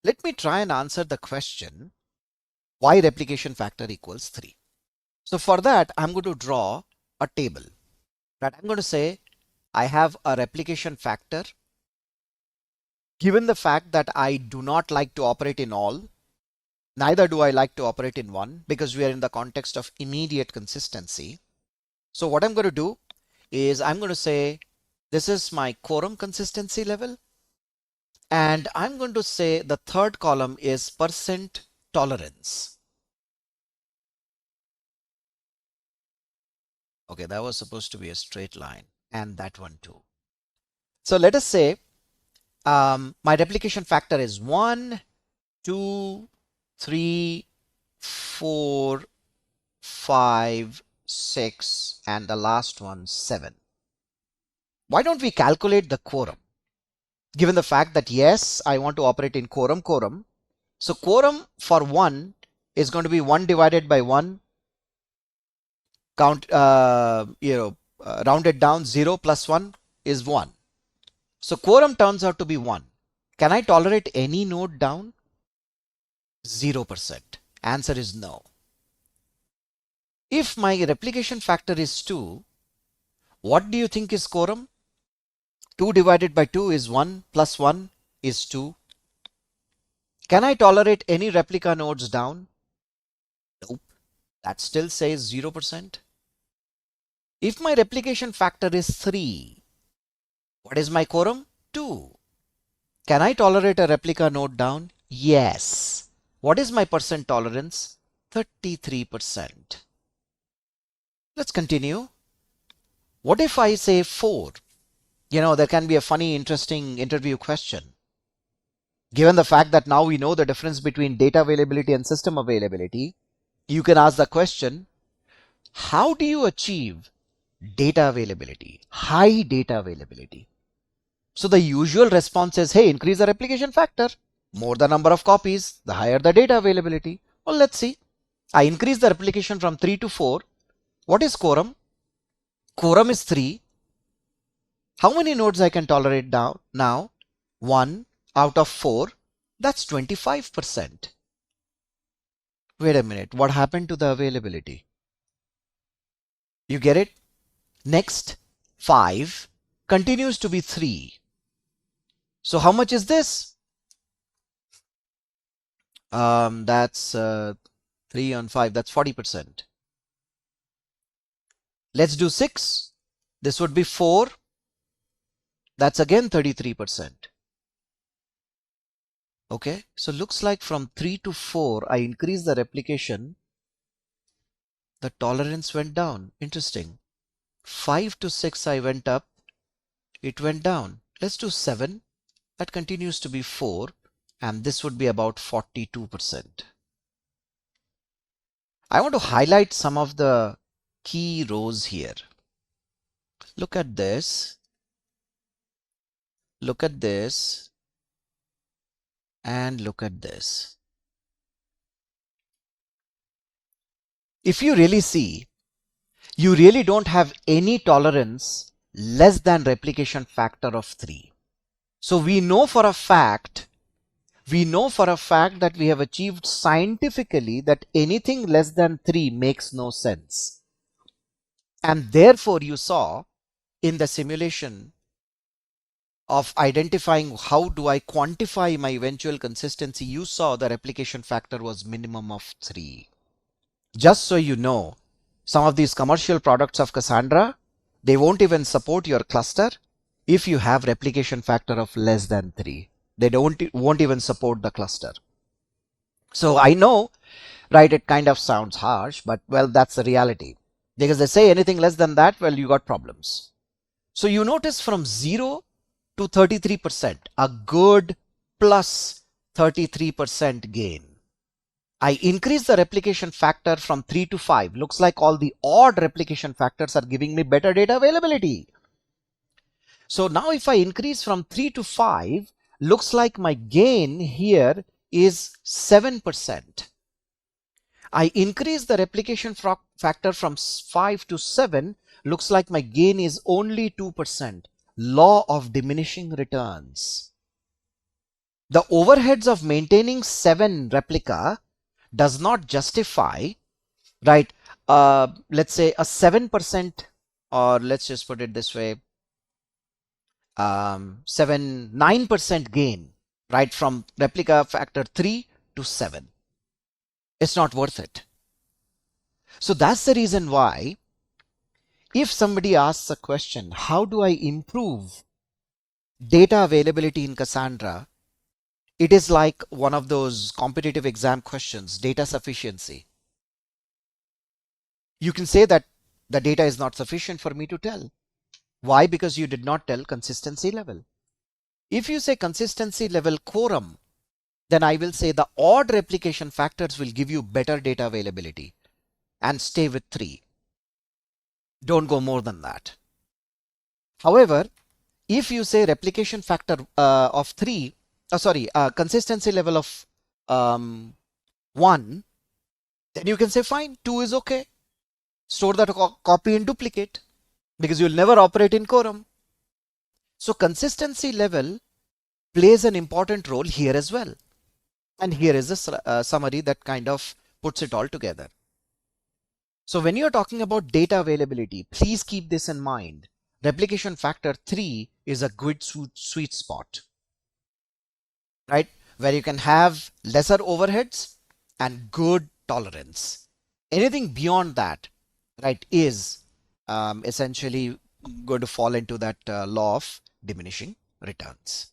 Let me try and answer the question, why replication factor equals 3. So for that, I'm going to draw a table. That I'm going to say I have a replication factor. Given the fact that I do not like to operate in all, neither do I like to operate in one, because we are in the context of immediate consistency. So what I'm going to do is I'm going to say this is my quorum consistency level. And I'm going to say the third column is percent tolerance. Okay, that was supposed to be a straight line, and that one too. So let us say my replication factor is 1, 2, 3, 4, 5, 6, and the last one 7. Why don't we calculate the quorum? Given the fact that yes, I want to operate in quorum. So quorum for 1 is going to be 1 divided by 1. Count, rounded down, 0 plus 1 is 1. So quorum turns out to be 1. Can I tolerate any node down? 0%. Answer is no. If my replication factor is 2, what do you think is quorum? 2 divided by 2 is 1 plus 1 is 2. Can I tolerate any replica nodes down? Nope. That still says 0%. If my replication factor is 3, what is my quorum? 2. Can I tolerate a replica node down? Yes. What is my percent tolerance? 33%. Let's continue. What if I say 4? There can be a funny, interesting interview question. Given the fact that now we know the difference between data availability and system availability, you can ask the question, how do you achieve data availability, high data availability? So the usual response is, hey, increase the replication factor. More the number of copies, the higher the data availability. Well, let's see. I increase the replication from 3 to 4. What is quorum? Quorum is 3. How many nodes I can tolerate now? 1 out of 4. That's 25%. Wait a minute. What happened to the availability? You get it? Next, 5 continues to be 3. So how much is this? That's 3 on 5. That's 40%. Let's do 6. This would be 4. That's again 33%. Okay, so looks like from 3 to 4, I increased the replication. The tolerance went down. Interesting. 5 to 6, I went up. It went down. Let's do 7. That continues to be 4. And this would be about 42%. I want to highlight some of the key rows here. Look at this. Look at this. And look at this. If you really see, you really don't have any tolerance less than replication factor of 3. So we know for a fact that we have achieved scientifically that anything less than 3 makes no sense. And therefore you saw in the simulation of identifying how do I quantify my eventual consistency, you saw the replication factor was minimum of 3. Just so you know, some of these commercial products of Cassandra, they won't even support your cluster if you have replication factor of less than 3. They won't even support the cluster. So I know, right, it kind of sounds harsh, but well, that's the reality. Because they say anything less than that, well, you got problems. So you notice from 0 to 33%, a good plus 33% gain. I increase the replication factor from 3 to 5. Looks like all the odd replication factors are giving me better data availability. So now if I increase from 3 to 5, looks like my gain here is 7%. I increase the replication factor from 5 to 7, looks like my gain is only 2%. Law of diminishing returns. The overheads of maintaining 7 replica does not justify, right? Let's say a 7%, or let's just put it this way, 9% gain, right? From replica factor 3 to 7. It's not worth it. So that's the reason why if somebody asks a question, how do I improve data availability in Cassandra? It is like one of those competitive exam questions, data sufficiency. You can say that the data is not sufficient for me to tell. Why? Because you did not tell consistency level. If you say consistency level quorum, then I will say the odd replication factors will give you better data availability, and stay with 3. Don't go more than that. However, if you say replication factor of 3, consistency level of 1, then you can say fine, 2 is okay. Store that copy in duplicate, because you'll never operate in quorum. So consistency level plays an important role here as well. And here is a summary that kind of puts it all together. So when you're talking about data availability, please keep this in mind. Replication factor 3 is a good sweet spot, right? Where you can have lesser overheads and good tolerance. Anything beyond that, right, is essentially going to fall into that law of diminishing returns.